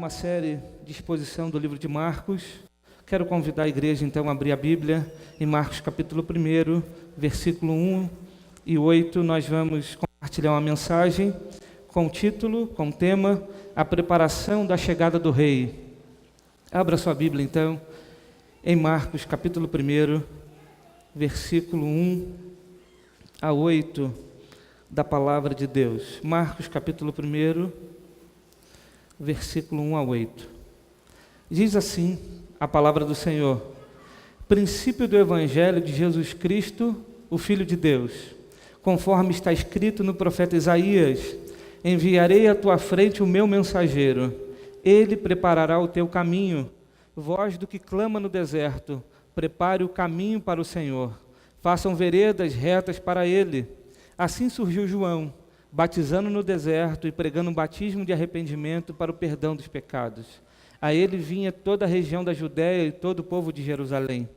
uma série de exposição do livro de Marcos. Quero convidar a igreja, então, a abrir a Bíblia em Marcos, capítulo 1, versículo 1 e 8. Nós vamos compartilhar uma mensagem com o título, com o tema, A Preparação da Chegada do Rei. Abra sua Bíblia, então, em Marcos, capítulo 1, versículo 1 a 8, da Palavra de Deus. Marcos, capítulo 1, versículo 1 a 8. Diz assim a Palavra do Senhor: princípio do Evangelho de Jesus Cristo, o Filho de Deus, conforme está escrito no profeta Isaías: enviarei à tua frente o meu mensageiro, ele preparará o teu caminho. Voz do que clama no deserto, prepare o caminho para o Senhor, façam veredas retas para ele. Assim surgiu João, batizando no deserto e pregando um batismo de arrependimento para o perdão dos pecados. A ele vinha toda a região da Judéia e todo o povo de Jerusalém.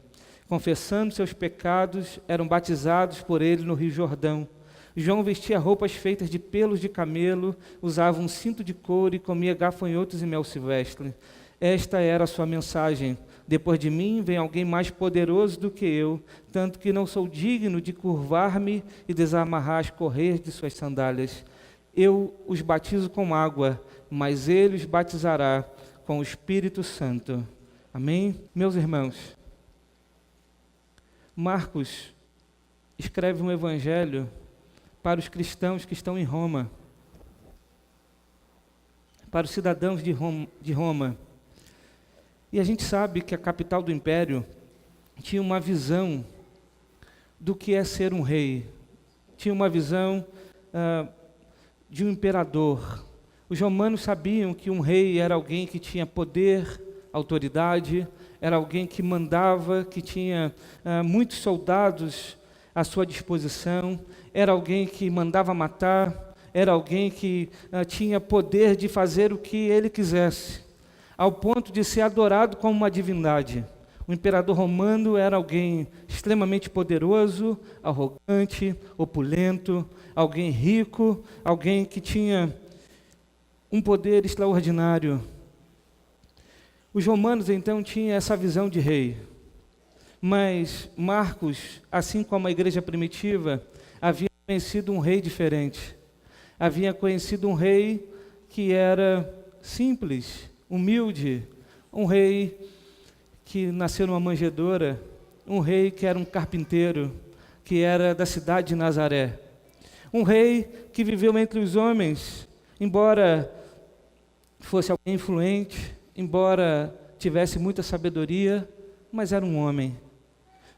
Confessando seus pecados, eram batizados por ele no Rio Jordão. João vestia roupas feitas de pelos de camelo, usava um cinto de couro e comia gafanhotos e mel silvestre. Esta era a sua mensagem: depois de mim vem alguém mais poderoso do que eu, tanto que não sou digno de curvar-me e desamarrar as correias de suas sandálias. Eu os batizo com água, mas ele os batizará com o Espírito Santo. Amém? Meus irmãos, Marcos escreve um evangelho para os cristãos que estão em Roma, para os cidadãos de Roma. E a gente sabe que a capital do império tinha uma visão do que é ser um rei, tinha uma visão de um imperador. Os romanos sabiam que um rei era alguém que tinha poder, autoridade, era alguém que mandava, que tinha muitos soldados à sua disposição, era alguém que mandava matar, era alguém que tinha poder de fazer o que ele quisesse, ao ponto de ser adorado como uma divindade. O imperador romano era alguém extremamente poderoso, arrogante, opulento, alguém rico, alguém que tinha um poder extraordinário. Os romanos, então, tinham essa visão de rei. Mas Marcos, assim como a igreja primitiva, havia conhecido um rei diferente. Havia conhecido um rei que era simples, humilde, um rei que nasceu numa manjedoura, um rei que era um carpinteiro, que era da cidade de Nazaré. Um rei que viveu entre os homens, embora fosse alguém influente, embora tivesse muita sabedoria, mas era um homem.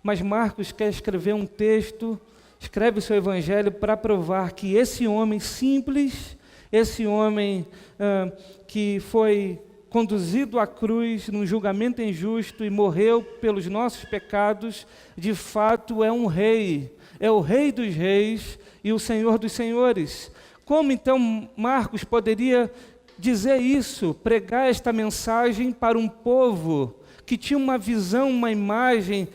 Mas Marcos quer escrever um texto, escreve o seu evangelho para provar que esse homem simples, esse homem que foi conduzido à cruz num julgamento injusto e morreu pelos nossos pecados, de fato é um rei, é o Rei dos Reis e o Senhor dos Senhores. Como então Marcos poderia dizer isso, pregar esta mensagem para um povo que tinha uma visão, uma imagem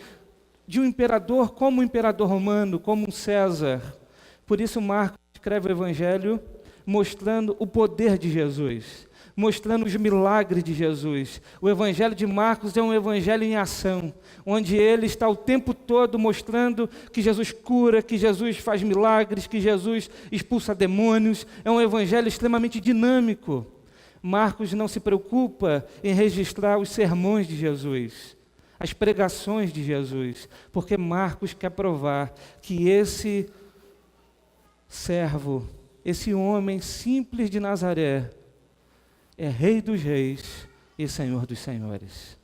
de um imperador como um imperador romano, como um César? Por isso Marcos escreve o Evangelho mostrando o poder de Jesus, mostrando os milagres de Jesus. O Evangelho de Marcos é um evangelho em ação, onde ele está o tempo todo mostrando que Jesus cura, que Jesus faz milagres, que Jesus expulsa demônios. É um evangelho extremamente dinâmico. Marcos não se preocupa em registrar os sermões de Jesus, as pregações de Jesus, porque Marcos quer provar que esse servo, esse homem simples de Nazaré, é Rei dos Reis e Senhor dos Senhores.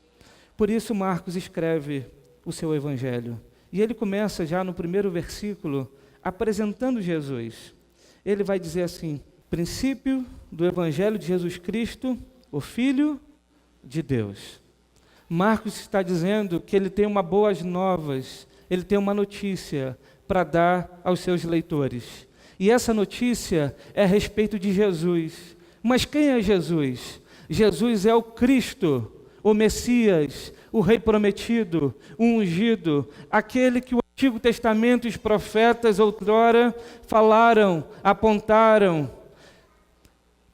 Por isso Marcos escreve o seu evangelho. E ele começa já no primeiro versículo apresentando Jesus. Ele vai dizer assim: princípio do evangelho de Jesus Cristo, o Filho de Deus. Marcos está dizendo que ele tem uma boas novas, ele tem uma notícia para dar aos seus leitores. E essa notícia é a respeito de Jesus. Mas quem é Jesus? Jesus é o Cristo, o Messias, o Rei prometido, o ungido, aquele que o Antigo Testamento e os profetas outrora falaram, apontaram,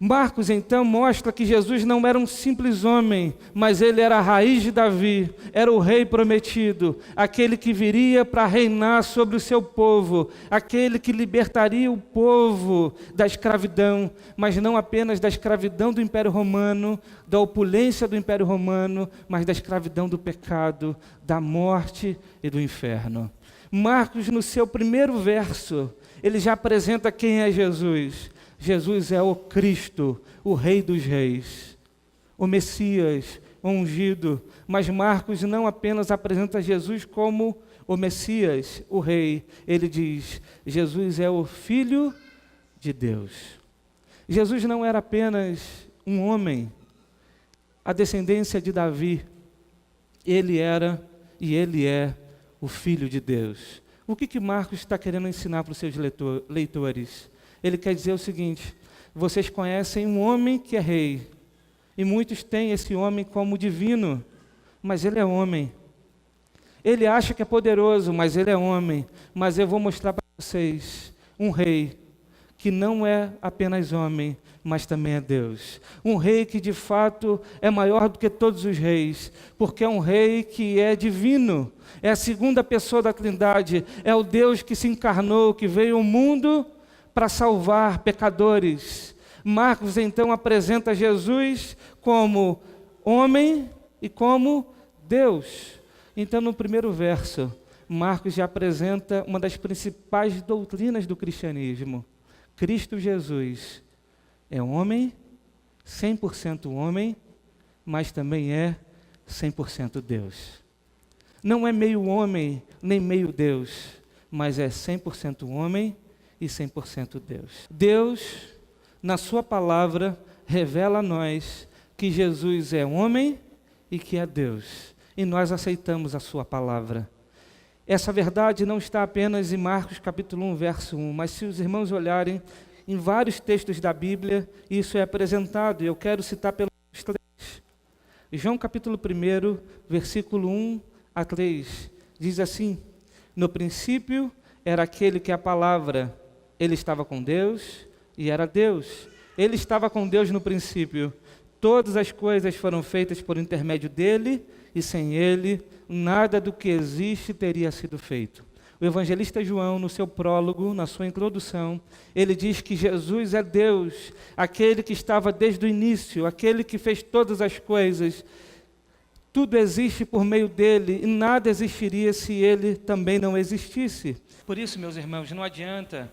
Marcos, então, mostra que Jesus não era um simples homem, mas ele era a raiz de Davi, era o rei prometido, aquele que viria para reinar sobre o seu povo, aquele que libertaria o povo da escravidão, mas não apenas da escravidão do Império Romano, da opulência do Império Romano, mas da escravidão do pecado, da morte e do inferno. Marcos, no seu primeiro verso, ele já apresenta quem é Jesus. Jesus é o Cristo, o Rei dos Reis, o Messias, o ungido. Mas Marcos não apenas apresenta Jesus como o Messias, o Rei. Ele diz, Jesus é o Filho de Deus. Jesus não era apenas um homem, a descendência de Davi. Ele era e ele é o Filho de Deus. O que Marcos está querendo ensinar para os seus leitores? Ele quer dizer o seguinte: vocês conhecem um homem que é rei, e muitos têm esse homem como divino, mas ele é homem. Ele acha que é poderoso, mas ele é homem. Mas eu vou mostrar para vocês um rei que não é apenas homem, mas também é Deus. Um rei que de fato é maior do que todos os reis, porque é um rei que é divino, é a segunda pessoa da Trindade, é o Deus que se encarnou, que veio ao mundo para salvar pecadores. Marcos então apresenta Jesus como homem e como Deus. Então, no primeiro verso, Marcos já apresenta uma das principais doutrinas do cristianismo. Cristo Jesus é homem, 100% homem, mas também é 100% Deus. Não é meio homem, nem meio Deus, mas é 100% homem e 100% Deus. Deus, na sua palavra, revela a nós que Jesus é homem e que é Deus. E nós aceitamos a sua palavra. Essa verdade não está apenas em Marcos capítulo 1, verso 1, mas se os irmãos olharem em vários textos da Bíblia, isso é apresentado, e eu quero citar pelo menos 3. João capítulo 1, versículo 1 a 3, diz assim: no princípio era aquele que a palavra, ele estava com Deus e era Deus. Ele estava com Deus no princípio. Todas as coisas foram feitas por intermédio dele, e sem ele, nada do que existe teria sido feito. O evangelista João, no seu prólogo, na sua introdução, ele diz que Jesus é Deus, aquele que estava desde o início, aquele que fez todas as coisas. Tudo existe por meio dele, e nada existiria se ele também não existisse. Por isso, meus irmãos, não adianta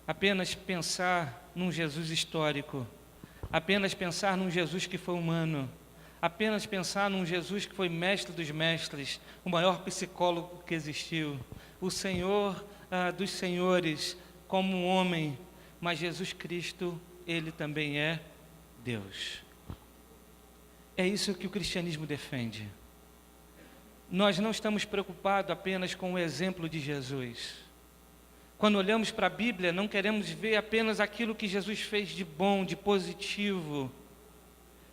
apenas pensar num Jesus histórico, apenas pensar num Jesus que foi humano, apenas pensar num Jesus que foi mestre dos mestres, o maior psicólogo que existiu, o Senhor dos senhores, como um homem, mas Jesus Cristo, ele também é Deus. É isso que o cristianismo defende. Nós não estamos preocupados apenas com o exemplo de Jesus. Quando olhamos para a Bíblia, não queremos ver apenas aquilo que Jesus fez de bom, de positivo.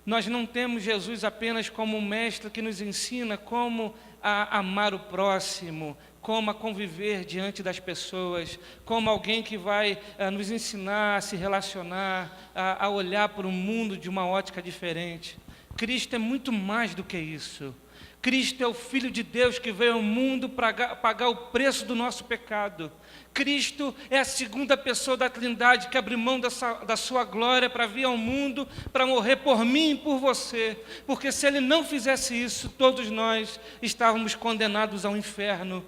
Nós não temos Jesus apenas como um mestre que nos ensina como a amar o próximo, como a conviver diante das pessoas, como alguém que vai nos ensinar a se relacionar, a olhar para o mundo de uma ótica diferente. Cristo é muito mais do que isso. Cristo é o Filho de Deus que veio ao mundo para pagar o preço do nosso pecado. Cristo é a segunda pessoa da Trindade que abriu mão da sua glória para vir ao mundo, para morrer por mim e por você. Porque se Ele não fizesse isso, todos nós estávamos condenados ao inferno.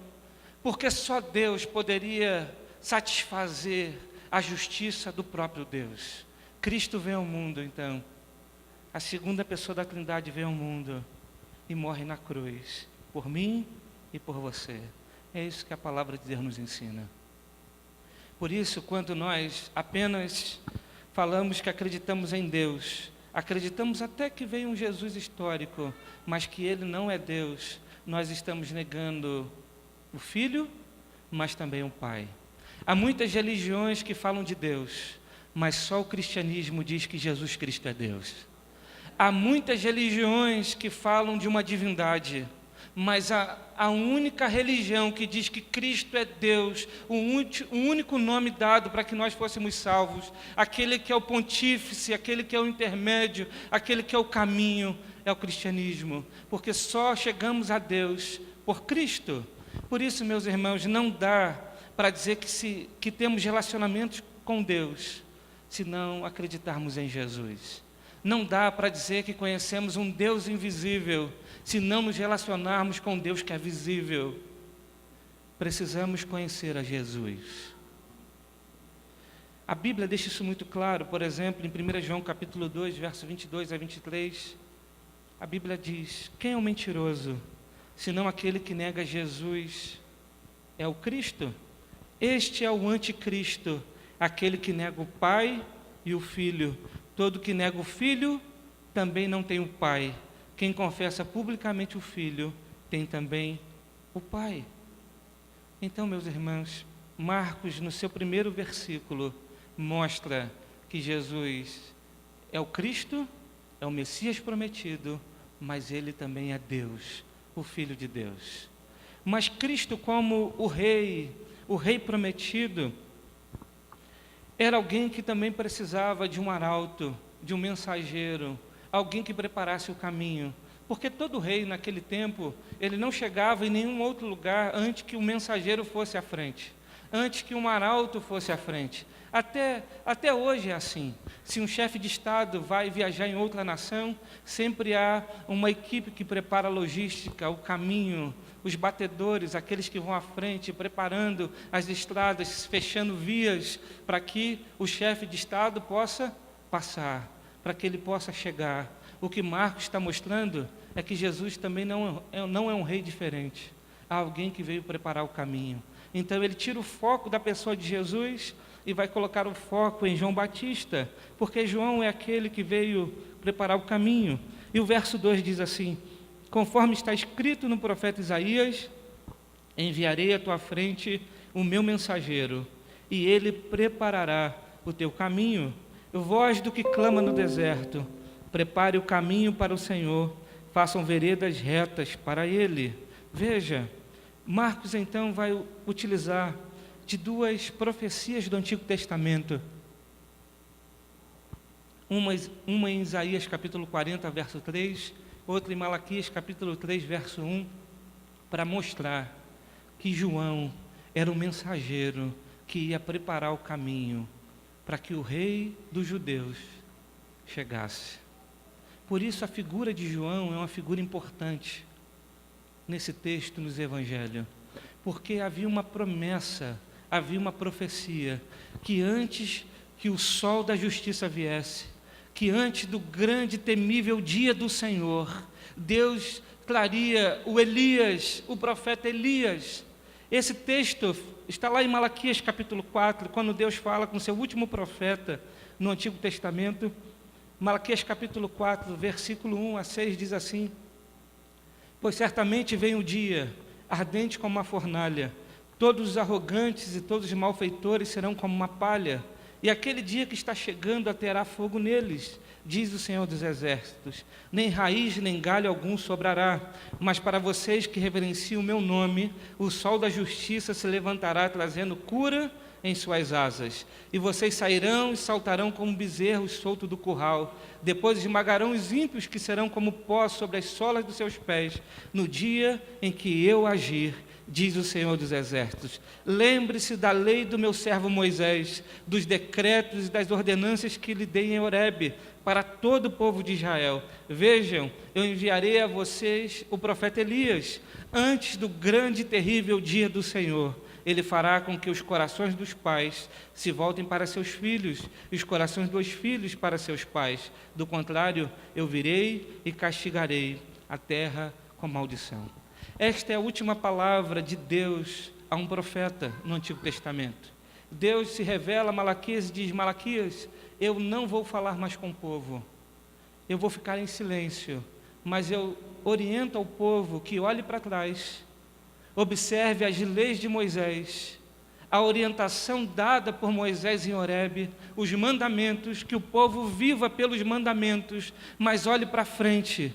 Porque só Deus poderia satisfazer a justiça do próprio Deus. Cristo veio ao mundo, então. A segunda pessoa da Trindade veio ao mundo e morre na cruz, por mim e por você. É isso que a palavra de Deus nos ensina. Por isso, quando nós apenas falamos que acreditamos em Deus, acreditamos até que veio um Jesus histórico, mas que Ele não é Deus, nós estamos negando o Filho, mas também o Pai. Há muitas religiões que falam de Deus, mas só o cristianismo diz que Jesus Cristo é Deus. Há muitas religiões que falam de uma divindade, Mas a única religião que diz que Cristo é Deus, o único nome dado para que nós fôssemos salvos, aquele que é o pontífice, aquele que é o intermédio, aquele que é o caminho, é o cristianismo. Porque só chegamos a Deus por Cristo. Por isso, meus irmãos, não dá para dizer que temos relacionamentos com Deus, se não acreditarmos em Jesus. Não dá para dizer que conhecemos um Deus invisível, se não nos relacionarmos com Deus que é visível. Precisamos conhecer a Jesus. A Bíblia deixa isso muito claro, por exemplo, em 1 João capítulo 2, verso 22 a 23, a Bíblia diz: quem é o mentiroso, senão aquele que nega Jesus é o Cristo? Este é o anticristo, aquele que nega o Pai e o Filho. Todo que nega o Filho também não tem o Pai. Quem confessa publicamente o Filho tem também o Pai. Então, meus irmãos, Marcos, no seu primeiro versículo, mostra que Jesus é o Cristo, é o Messias prometido, mas Ele também é Deus, o Filho de Deus. Mas Cristo, como o Rei prometido, era alguém que também precisava de um arauto, de um mensageiro, alguém que preparasse o caminho. Porque todo rei naquele tempo, ele não chegava em nenhum outro lugar antes que o mensageiro fosse à frente, antes que um arauto fosse à frente. Até hoje é assim. Se um chefe de Estado vai viajar em outra nação, sempre há uma equipe que prepara a logística, o caminho, os batedores, aqueles que vão à frente, preparando as estradas, fechando vias, para que o chefe de Estado possa passar, para que ele possa chegar. O que Marcos está mostrando é que Jesus também não é um rei diferente. Há alguém que veio preparar o caminho. Então ele tira o foco da pessoa de Jesus e vai colocar o foco em João Batista, porque João é aquele que veio preparar o caminho. E o verso 2 diz assim: conforme está escrito no profeta Isaías, enviarei à tua frente o meu mensageiro, e ele preparará o teu caminho. Voz do que clama no deserto, prepare o caminho para o Senhor, façam veredas retas para Ele. Veja, Marcos então vai utilizar de duas profecias do Antigo Testamento, uma em Isaías capítulo 40, verso 3, outra em Malaquias capítulo 3, verso 1, para mostrar que João era o mensageiro que ia preparar o caminho para que o rei dos judeus chegasse. Por isso a figura de João é uma figura importante nesse texto, nos evangelhos, porque havia uma promessa, havia uma profecia, que antes que o sol da justiça viesse, que antes do grande e temível dia do Senhor, Deus traria o profeta Elias. Esse texto está lá em Malaquias capítulo 4, quando Deus fala com seu último profeta no Antigo Testamento. Malaquias capítulo 4, versículo 1 a 6 diz assim: pois certamente vem o dia, ardente como uma fornalha, todos os arrogantes e todos os malfeitores serão como uma palha, e aquele dia que está chegando terá fogo neles, diz o Senhor dos Exércitos. Nem raiz nem galho algum sobrará, mas para vocês que reverenciam o meu nome, o sol da justiça se levantará trazendo cura em suas asas, e vocês sairão e saltarão como bezerros soltos do curral. Depois esmagarão os ímpios, que serão como pó sobre as solas dos seus pés, no dia em que eu agir, diz o Senhor dos Exércitos. Lembre-se da lei do meu servo Moisés, dos decretos e das ordenanças que lhe dei em Horebe, para todo o povo de Israel. Vejam, eu enviarei a vocês o profeta Elias, antes do grande e terrível dia do Senhor. Ele fará com que os corações dos pais se voltem para seus filhos, e os corações dos filhos para seus pais. Do contrário, eu virei e castigarei a terra com maldição. Esta é a última palavra de Deus a um profeta no Antigo Testamento. Deus se revela a Malaquias e diz: Malaquias, eu não vou falar mais com o povo, eu vou ficar em silêncio, mas eu oriento ao povo que olhe para trás, observe as leis de Moisés, a orientação dada por Moisés em Horebe, os mandamentos, que o povo viva pelos mandamentos, mas olhe para frente,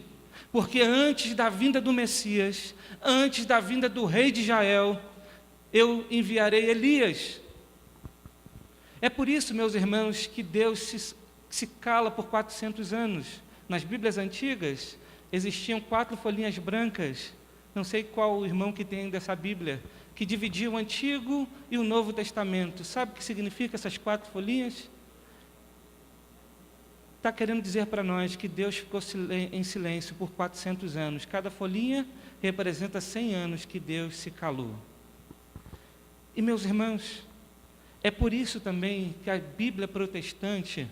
porque antes da vinda do Messias, antes da vinda do rei de Israel, eu enviarei Elias. É por isso, meus irmãos, que Deus se cala por 400 anos. Nas Bíblias antigas, existiam 4 folhinhas brancas, não sei qual o irmão que tem dessa Bíblia, que dividia o Antigo e o Novo Testamento. Sabe o que significa essas 4 folhinhas? Está querendo dizer para nós que Deus ficou em silêncio por 400 anos. Cada folhinha representa 100 anos que Deus se calou. E, meus irmãos, é por isso também que a Bíblia protestante,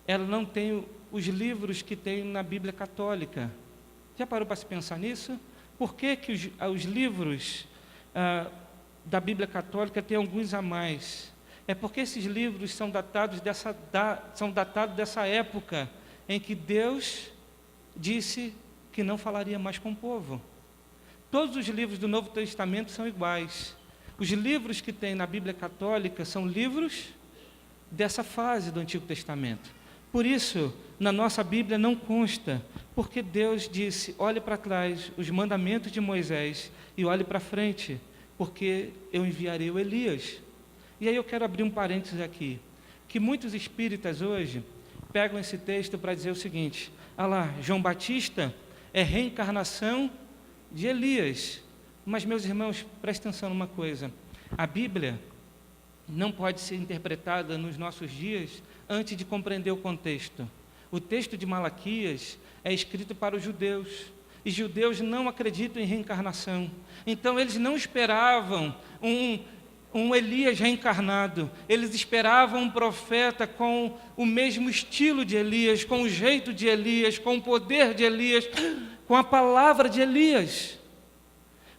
ela não tem os livros que tem na Bíblia católica. Já parou para se pensar nisso? Por que os livros da Bíblia católica têm alguns a mais? É porque esses livros são datados dessa época em que Deus disse que não falaria mais com o povo. Todos os livros do Novo Testamento são iguais. Os livros que tem na Bíblia católica são livros dessa fase do Antigo Testamento. Por isso, na nossa Bíblia não consta, porque Deus disse, olhe para trás os mandamentos de Moisés e olhe para frente, porque eu enviarei o Elias. E aí eu quero abrir um parênteses aqui, que muitos espíritas hoje pegam esse texto para dizer o seguinte, João Batista é reencarnação de Elias. Mas, meus irmãos, prestem atenção numa coisa, a Bíblia não pode ser interpretada nos nossos dias antes de compreender o contexto. O texto de Malaquias é escrito para os judeus, e judeus não acreditam em reencarnação. Então, eles não esperavam um Elias reencarnado, eles esperavam um profeta com o mesmo estilo de Elias, com o jeito de Elias, com o poder de Elias, com a palavra de Elias.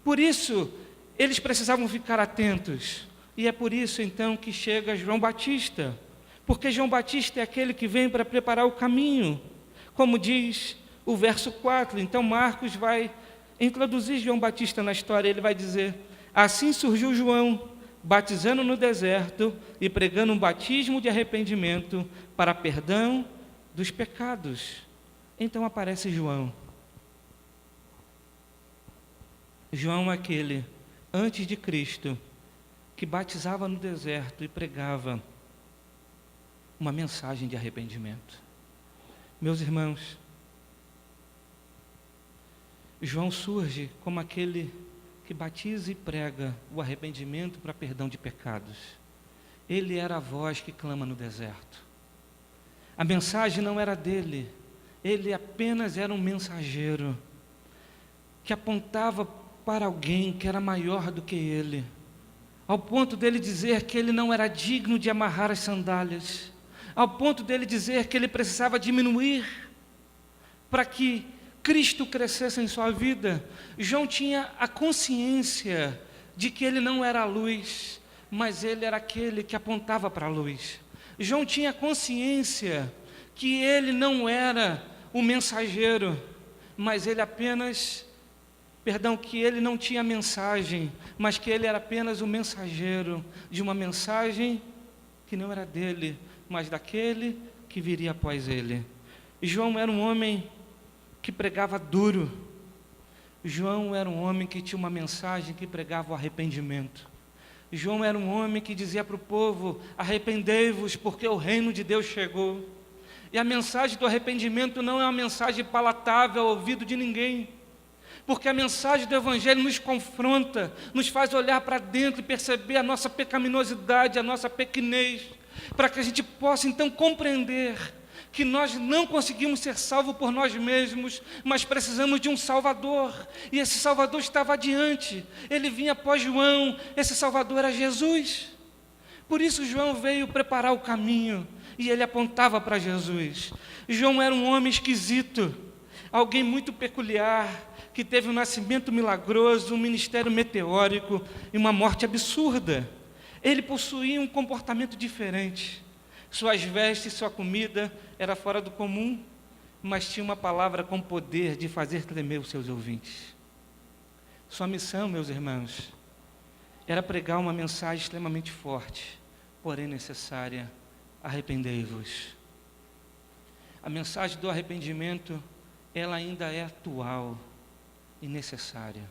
Por isso, eles precisavam ficar atentos. E é por isso, então, que chega João Batista. Porque João Batista é aquele que vem para preparar o caminho. Como diz o verso 4. Então, Marcos vai introduzir João Batista na história. Ele vai dizer, assim surgiu João, batizando no deserto e pregando um batismo de arrependimento para perdão dos pecados. Então aparece João. João é aquele, antes de Cristo, que batizava no deserto e pregava uma mensagem de arrependimento. Meus irmãos, João surge como aquele que batiza e prega o arrependimento para perdão de pecados. Ele era a voz que clama no deserto. A mensagem não era dele, ele apenas era um mensageiro que apontava para alguém que era maior do que ele, ao ponto dele dizer que ele não era digno de amarrar as sandálias, ao ponto dele dizer que ele precisava diminuir para que Cristo crescesse em sua vida. João tinha a consciência de que ele não era a luz, mas ele era aquele que apontava para a luz. João tinha consciência que ele não era o mensageiro, mas ele apenas, que ele não tinha mensagem, mas que ele era apenas o mensageiro de uma mensagem que não era dele, mas daquele que viria após ele. João era um homem que pregava duro. João era um homem que tinha uma mensagem que pregava o arrependimento. João era um homem que dizia para o povo, arrependei-vos porque o reino de Deus chegou. E a mensagem do arrependimento não é uma mensagem palatável ao ouvido de ninguém, porque a mensagem do Evangelho nos confronta, nos faz olhar para dentro e perceber a nossa pecaminosidade, a nossa pequenez, para que a gente possa então compreender que nós não conseguimos ser salvos por nós mesmos, mas precisamos de um Salvador, e esse Salvador estava adiante, ele vinha após João, esse Salvador era Jesus. Por isso João veio preparar o caminho, e ele apontava para Jesus. João era um homem esquisito, alguém muito peculiar, que teve um nascimento milagroso, um ministério meteórico e uma morte absurda. Ele possuía um comportamento diferente. Suas vestes, sua comida era fora do comum, mas tinha uma palavra com poder de fazer tremer os seus ouvintes. Sua missão, meus irmãos, era pregar uma mensagem extremamente forte, porém necessária: arrependei-vos. A mensagem do arrependimento ela ainda é atual e necessária.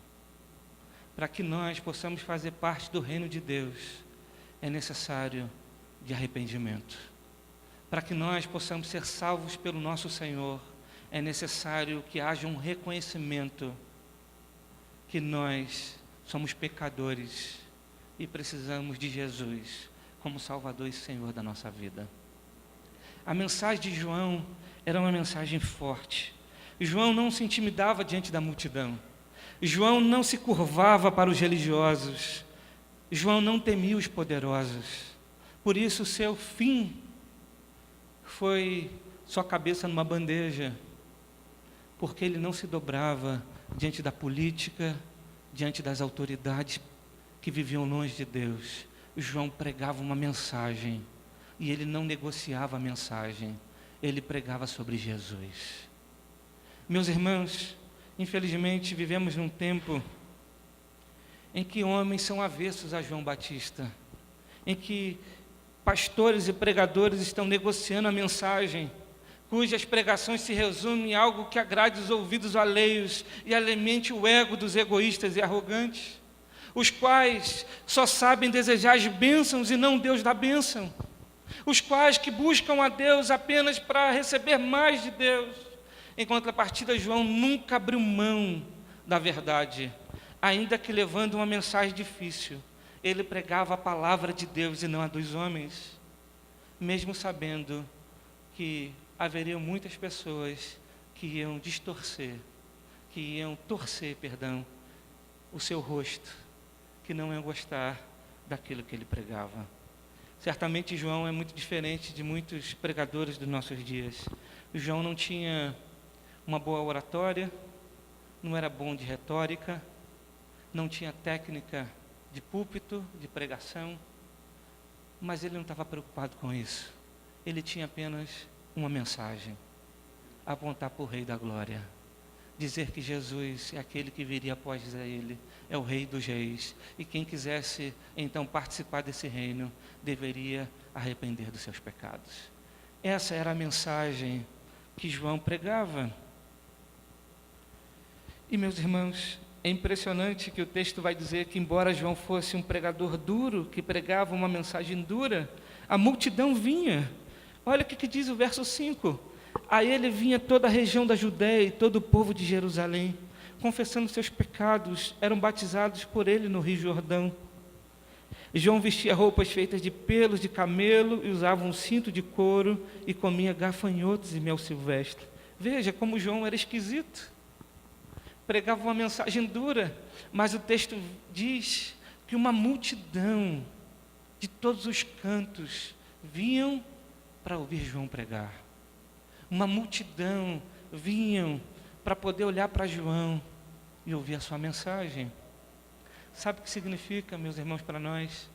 Para que nós possamos fazer parte do reino de Deus, é necessário de arrependimento. Para que nós possamos ser salvos pelo nosso Senhor, é necessário que haja um reconhecimento que nós somos pecadores e precisamos de Jesus como Salvador e Senhor da nossa vida. A mensagem de João era uma mensagem forte. João não se intimidava diante da multidão. João não se curvava para os religiosos. João não temia os poderosos. Por isso, o seu fim foi sua cabeça numa bandeja, porque ele não se dobrava diante da política, diante das autoridades que viviam longe de Deus. João pregava uma mensagem, e ele não negociava a mensagem, ele pregava sobre Jesus. Meus irmãos, infelizmente vivemos num tempo em que homens são avessos a João Batista, em que pastores e pregadores estão negociando a mensagem, cujas pregações se resumem em algo que agrade os ouvidos alheios e alimente o ego dos egoístas e arrogantes, os quais só sabem desejar as bênçãos e não Deus da bênção, os quais que buscam a Deus apenas para receber mais de Deus. Em contrapartida, João nunca abriu mão da verdade, ainda que levando uma mensagem difícil. Ele pregava a palavra de Deus e não a dos homens, mesmo sabendo que haveriam muitas pessoas que iam distorcer, que iam torcer, o seu rosto, que não iam gostar daquilo que ele pregava. Certamente João é muito diferente de muitos pregadores dos nossos dias. João não tinha uma boa oratória, não era bom de retórica, não tinha técnica de púlpito, de pregação, mas ele não estava preocupado com isso. Ele tinha apenas uma mensagem: apontar para o Rei da Glória, dizer que Jesus é aquele que viria após ele, é o Rei dos Reis, e quem quisesse então participar desse reino, deveria arrepender dos seus pecados. Essa era a mensagem que João pregava. E meus irmãos, é impressionante que o texto vai dizer que, embora João fosse um pregador duro, que pregava uma mensagem dura, a multidão vinha. Olha o que diz o verso 5. A ele vinha toda a região da Judéia e todo o povo de Jerusalém, confessando seus pecados, eram batizados por ele no Rio Jordão. João vestia roupas feitas de pelos de camelo e usava um cinto de couro e comia gafanhotos e mel silvestre. Veja como João era esquisito. Pregava uma mensagem dura, mas o texto diz que uma multidão de todos os cantos vinham para ouvir João pregar. Uma multidão vinham para poder olhar para João e ouvir a sua mensagem. Sabe o que significa, meus irmãos, para nós?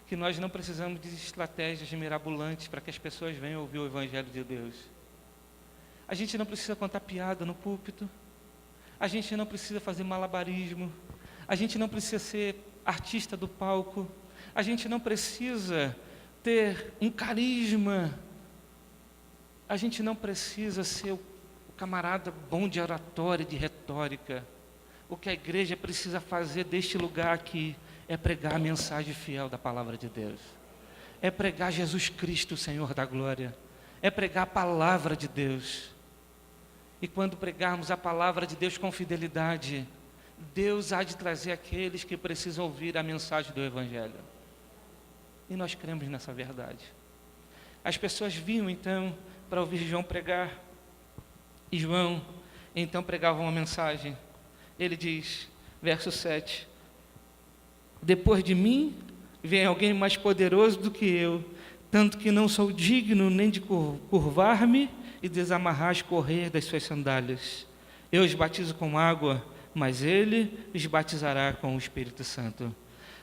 Que nós não precisamos de estratégias mirabolantes para que as pessoas venham ouvir o Evangelho de Deus. A gente não precisa contar piada no púlpito. A gente não precisa fazer malabarismo. A gente não precisa ser artista do palco. A gente não precisa ter um carisma. A gente não precisa ser o camarada bom de oratória, de retórica. O que a igreja precisa fazer deste lugar aqui é pregar a mensagem fiel da palavra de Deus. É pregar Jesus Cristo, o Senhor da glória. É pregar a palavra de Deus. E quando pregarmos a palavra de Deus com fidelidade, Deus há de trazer aqueles que precisam ouvir a mensagem do Evangelho. E nós cremos nessa verdade. As pessoas vinham então para ouvir João pregar. E João então pregava uma mensagem. Ele diz, verso 7: depois de mim vem alguém mais poderoso do que eu, tanto que não sou digno nem de curvar-me e desamarrar as correias das suas sandálias. Eu os batizo com água, mas ele os batizará com o Espírito Santo.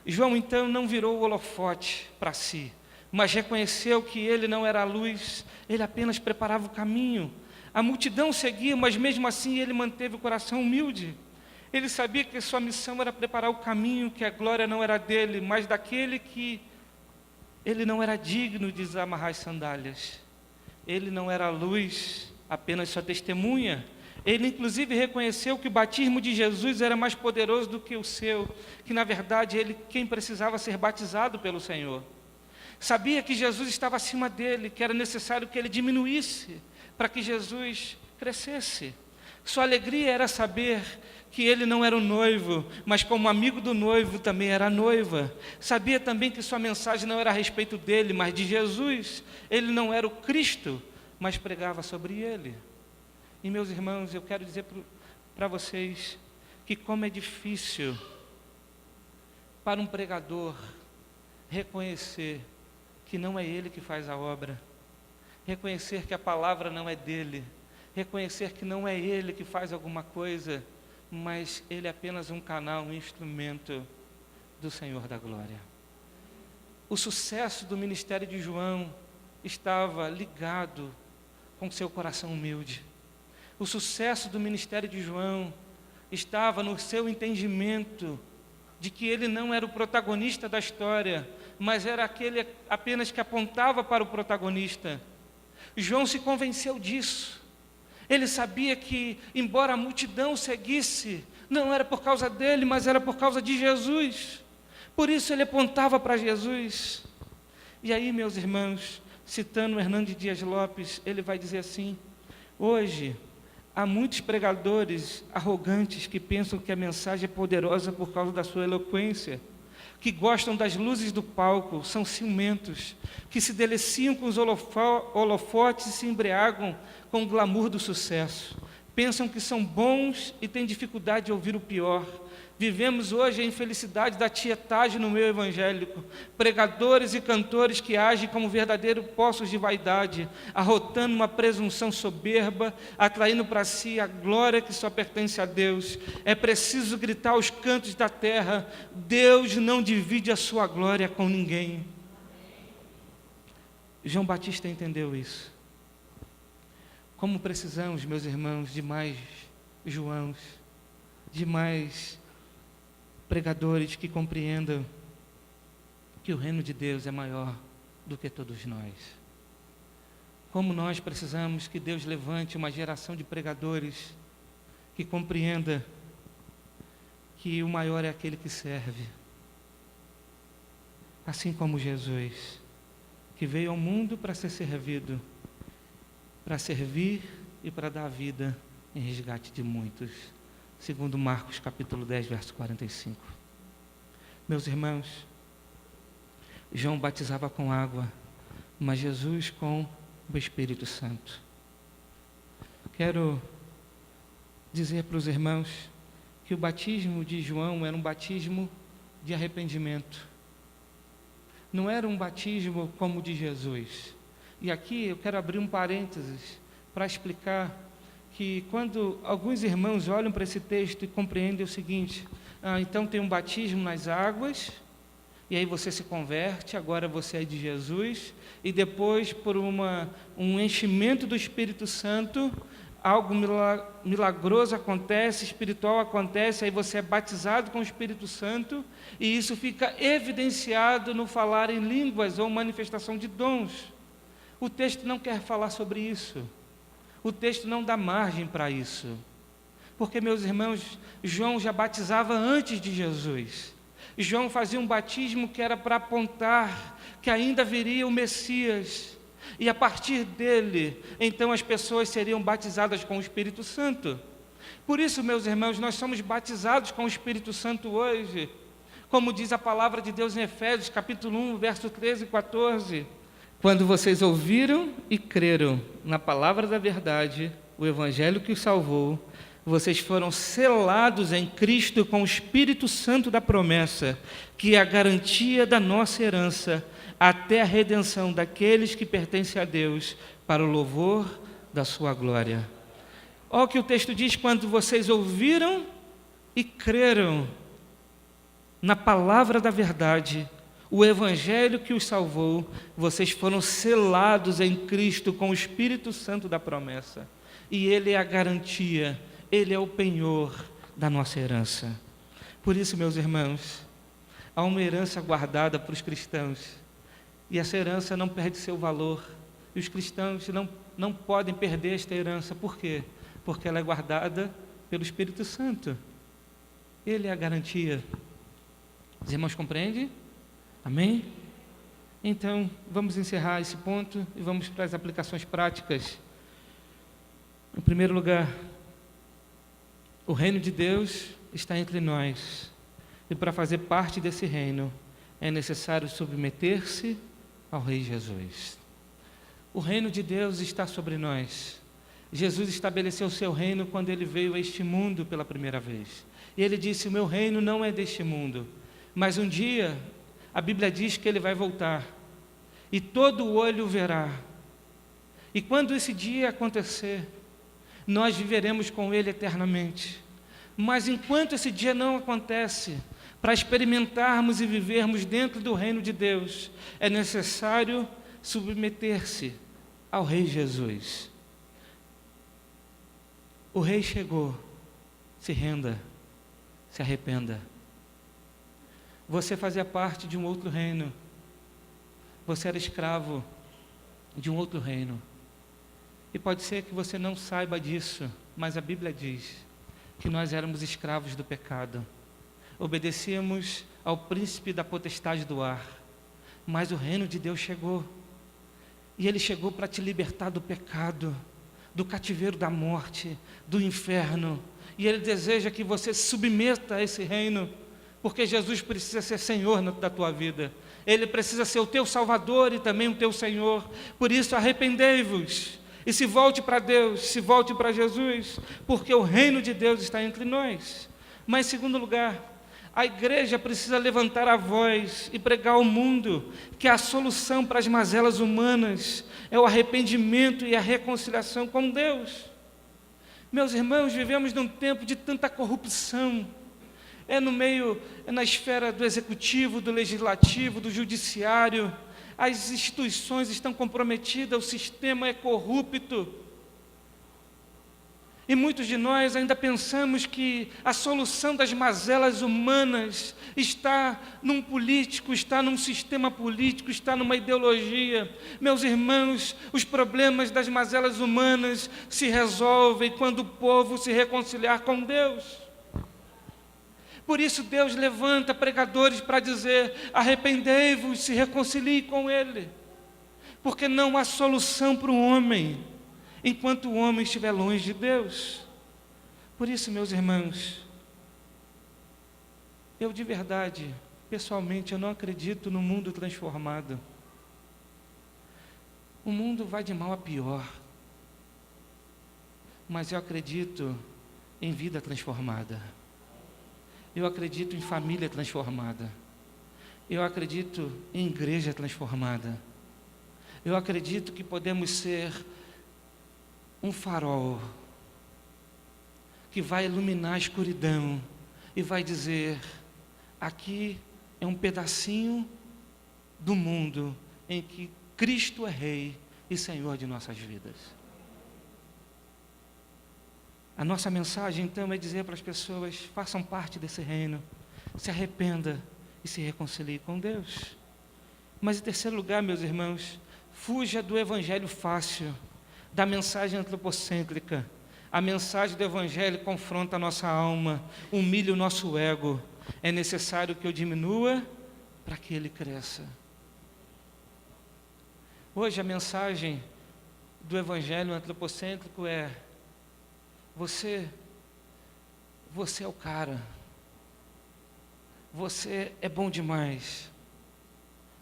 João então não virou o holofote para si, mas reconheceu que ele não era a luz, ele apenas preparava o caminho. A multidão seguia, mas mesmo assim ele manteve o coração humilde. Ele sabia que sua missão era preparar o caminho, que a glória não era dele, mas daquele que ele não era digno de desamarrar as sandálias. Ele não era a luz, apenas sua testemunha. Ele, inclusive, reconheceu que o batismo de Jesus era mais poderoso do que o seu, que, na verdade, ele quem precisava ser batizado pelo Senhor. Sabia que Jesus estava acima dele, que era necessário que ele diminuísse para que Jesus crescesse. Sua alegria era saber que ele não era o noivo, mas como amigo do noivo também era a noiva. Sabia também que sua mensagem não era a respeito dele, mas de Jesus. Ele não era o Cristo, mas pregava sobre ele. E, meus irmãos, eu quero dizer para vocês que como é difícil para um pregador reconhecer que não é ele que faz a obra, reconhecer que a palavra não é dele, reconhecer que não é ele que faz alguma coisa, mas ele é apenas um canal, um instrumento do Senhor da glória. O sucesso do ministério de João estava ligado com seu coração humilde. O sucesso do ministério de João estava no seu entendimento de que ele não era o protagonista da história, mas era aquele apenas que apontava para o protagonista. João se convenceu disso. Ele sabia que, embora a multidão o seguisse, não era por causa dele, mas era por causa de Jesus. Por isso ele apontava para Jesus. E aí, meus irmãos, citando Hernandes Dias Lopes, ele vai dizer assim: hoje, há muitos pregadores arrogantes que pensam que a mensagem é poderosa por causa da sua eloquência, que gostam das luzes do palco, são ciumentos, que se deliciam com os holofotes e se embriagam com o glamour do sucesso. Pensam que são bons e têm dificuldade de ouvir o pior. Vivemos hoje a infelicidade da tietagem no meio evangélico. Pregadores e cantores que agem como verdadeiros poços de vaidade, arrotando uma presunção soberba, atraindo para si a glória que só pertence a Deus. É preciso gritar aos cantos da terra: Deus não divide a sua glória com ninguém. João Batista entendeu isso. Como precisamos, meus irmãos, de mais Joãos, de mais pregadores que compreendam que o reino de Deus é maior do que todos nós. Como nós precisamos que Deus levante uma geração de pregadores que compreenda que o maior é aquele que serve. Assim como Jesus, que veio ao mundo para ser servido, para servir e para dar vida em resgate de muitos. Segundo Marcos capítulo 10, verso 45. Meus irmãos, João batizava com água, mas Jesus com o Espírito Santo. Quero dizer para os irmãos que o batismo de João era um batismo de arrependimento. Não era um batismo como o de Jesus. E aqui eu quero abrir um parênteses para explicar que quando alguns irmãos olham para esse texto e compreendem o seguinte: então tem um batismo nas águas, e aí você se converte, agora você é de Jesus, e depois por um enchimento do Espírito Santo, algo milagroso acontece, espiritual acontece, aí você é batizado com o Espírito Santo, e isso fica evidenciado no falar em línguas ou manifestação de dons. O texto não quer falar sobre isso. O texto não dá margem para isso. Porque, meus irmãos, João já batizava antes de Jesus. João fazia um batismo que era para apontar que ainda viria o Messias. E a partir dele, então as pessoas seriam batizadas com o Espírito Santo. Por isso, meus irmãos, nós somos batizados com o Espírito Santo hoje. Como diz a palavra de Deus em Efésios, capítulo 1, verso 13 e 14. Quando vocês ouviram e creram na palavra da verdade, o evangelho que os salvou, vocês foram selados em Cristo com o Espírito Santo da promessa, que é a garantia da nossa herança, até a redenção daqueles que pertencem a Deus, para o louvor da sua glória. Olha o que o texto diz: quando vocês ouviram e creram na palavra da verdade, o evangelho que os salvou, vocês foram selados em Cristo com o Espírito Santo da promessa. E Ele é a garantia, Ele é o penhor da nossa herança. Por isso, meus irmãos, há uma herança guardada para os cristãos. E essa herança não perde seu valor. E os cristãos não não podem perder esta herança. Por quê? Porque ela é guardada pelo Espírito Santo. Ele é a garantia. Os irmãos compreendem? Amém? Então, vamos encerrar esse ponto e vamos para as aplicações práticas. Em primeiro lugar, o reino de Deus está entre nós. E para fazer parte desse reino, é necessário submeter-se ao Rei Jesus. O reino de Deus está sobre nós. Jesus estabeleceu o seu reino quando ele veio a este mundo pela primeira vez. E ele disse: o meu reino não é deste mundo. Mas um dia, a Bíblia diz que ele vai voltar. E todo olho o verá. E quando esse dia acontecer, nós viveremos com ele eternamente. Mas enquanto esse dia não acontece, para experimentarmos e vivermos dentro do reino de Deus, é necessário submeter-se ao Rei Jesus. O Rei chegou, se renda, se arrependa. Você fazia parte de um outro reino, você era escravo de um outro reino. E pode ser que você não saiba disso, mas a Bíblia diz que nós éramos escravos do pecado. Obedecíamos ao príncipe da potestade do ar. Mas o reino de Deus chegou. E ele chegou para te libertar do pecado, do cativeiro da morte, do inferno. E ele deseja que você se submeta a esse reino, porque Jesus precisa ser Senhor da tua vida. Ele precisa ser o teu Salvador e também o teu Senhor. Por isso, arrependei-vos e se volte para Deus, se volte para Jesus, porque o reino de Deus está entre nós. Mas, em segundo lugar, a igreja precisa levantar a voz e pregar ao mundo que a solução para as mazelas humanas é o arrependimento e a reconciliação com Deus. Meus irmãos, vivemos num tempo de tanta corrupção. É na esfera do executivo, do legislativo, do judiciário. As instituições estão comprometidas, o sistema é corrupto. E muitos de nós ainda pensamos que a solução das mazelas humanas está num político, está num sistema político, está numa ideologia. Meus irmãos, os problemas das mazelas humanas se resolvem quando o povo se reconciliar com Deus. Por isso Deus levanta pregadores para dizer: arrependei-vos, se reconcilie com Ele. Porque não há solução para o homem enquanto o homem estiver longe de Deus. Por isso, meus irmãos, eu de verdade, pessoalmente, eu não acredito no mundo transformado. O mundo vai de mal a pior, mas eu acredito em vida transformada. Eu acredito em família transformada. Eu acredito em igreja transformada. Eu acredito que podemos ser um farol que vai iluminar a escuridão e vai dizer: aqui é um pedacinho do mundo em que Cristo é Rei e Senhor de nossas vidas. A nossa mensagem então é dizer para as pessoas: façam parte desse reino, se arrependa e se reconcilie com Deus. Mas em terceiro lugar, meus irmãos, fuja do evangelho fácil, da mensagem antropocêntrica. A mensagem do evangelho confronta a nossa alma, humilha o nosso ego. É necessário que eu diminua para que ele cresça. Hoje a mensagem do evangelho antropocêntrico é: você é o cara, você é bom demais,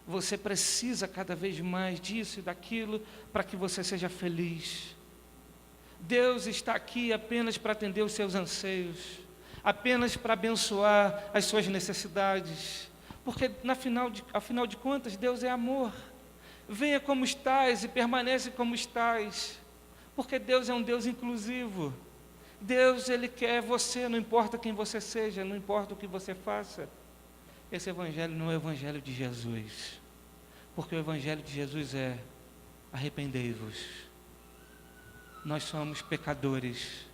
você precisa cada vez mais disso e daquilo para que você seja feliz. Deus está aqui apenas para atender os seus anseios, apenas para abençoar as suas necessidades, porque afinal de contas Deus é amor. Venha como estás e permanece como estás, porque Deus é um Deus inclusivo. Deus, Ele quer você, não importa quem você seja, não importa o que você faça. Esse evangelho não é o evangelho de Jesus, porque o evangelho de Jesus é: arrependei-vos. Nós somos pecadores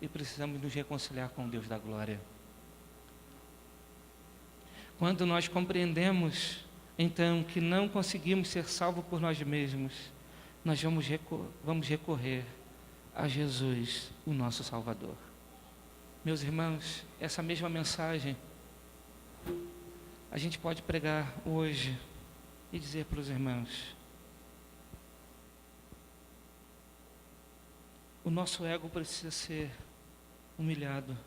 e precisamos nos reconciliar com o Deus da glória. Quando nós compreendemos, então, que não conseguimos ser salvos por nós mesmos, nós vamos recorrer a Jesus, o nosso Salvador. Meus irmãos, essa mesma mensagem a gente pode pregar hoje e dizer para os irmãos: o nosso ego precisa ser humilhado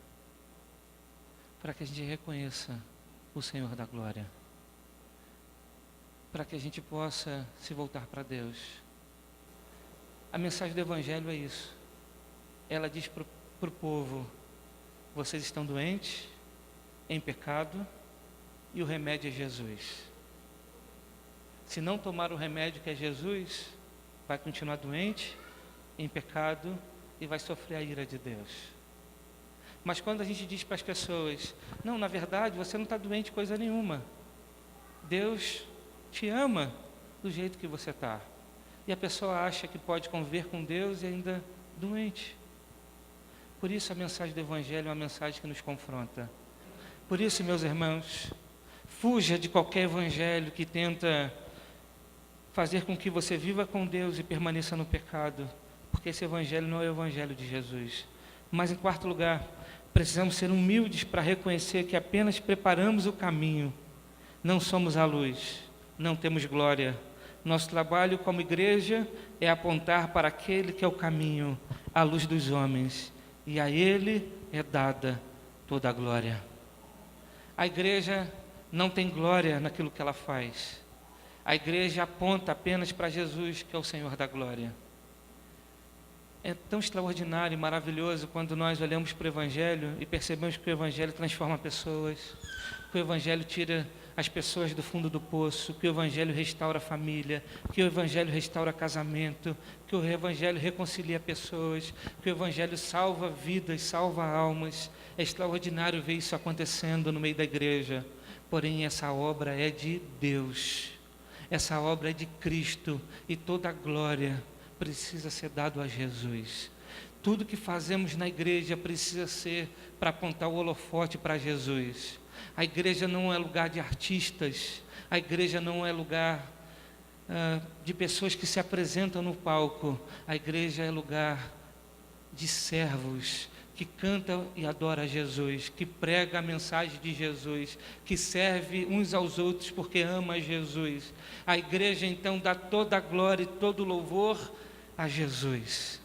para que a gente reconheça o Senhor da glória, para que a gente possa se voltar para Deus. A mensagem do Evangelho é isso. Ela diz para o povo: vocês estão doentes, em pecado, e o remédio é Jesus. Se não tomar o remédio que é Jesus, vai continuar doente, em pecado, e vai sofrer a ira de Deus. Mas quando a gente diz para as pessoas: não, na verdade você não está doente coisa nenhuma, Deus te ama do jeito que você está, e a pessoa acha que pode conviver com Deus e ainda doente. Por isso a mensagem do Evangelho é uma mensagem que nos confronta. Por isso, meus irmãos, fuja de qualquer evangelho que tenta fazer com que você viva com Deus e permaneça no pecado, porque esse evangelho não é o evangelho de Jesus. Mas, em quarto lugar, precisamos ser humildes para reconhecer que apenas preparamos o caminho, não somos a luz, não temos glória. Nosso trabalho como igreja é apontar para aquele que é o caminho, a luz dos homens, e a ele é dada toda a glória. A igreja não tem glória naquilo que ela faz. A igreja aponta apenas para Jesus, que é o Senhor da glória. É tão extraordinário e maravilhoso quando nós olhamos para o Evangelho e percebemos que o Evangelho transforma pessoas, que o Evangelho tira as pessoas do fundo do poço, que o Evangelho restaura a família, que o Evangelho restaura casamento, que o Evangelho reconcilia pessoas, que o Evangelho salva vidas, salva almas. É extraordinário ver isso acontecendo no meio da igreja. Porém, essa obra é de Deus, essa obra é de Cristo, e toda a glória precisa ser dada a Jesus. Tudo que fazemos na igreja precisa ser para apontar o holofote para Jesus. A igreja não é lugar de artistas, a igreja não é lugar de pessoas que se apresentam no palco. A igreja é lugar de servos que canta e adora a Jesus, que prega a mensagem de Jesus, que serve uns aos outros porque ama Jesus. A igreja então dá toda a glória e todo o louvor a Jesus.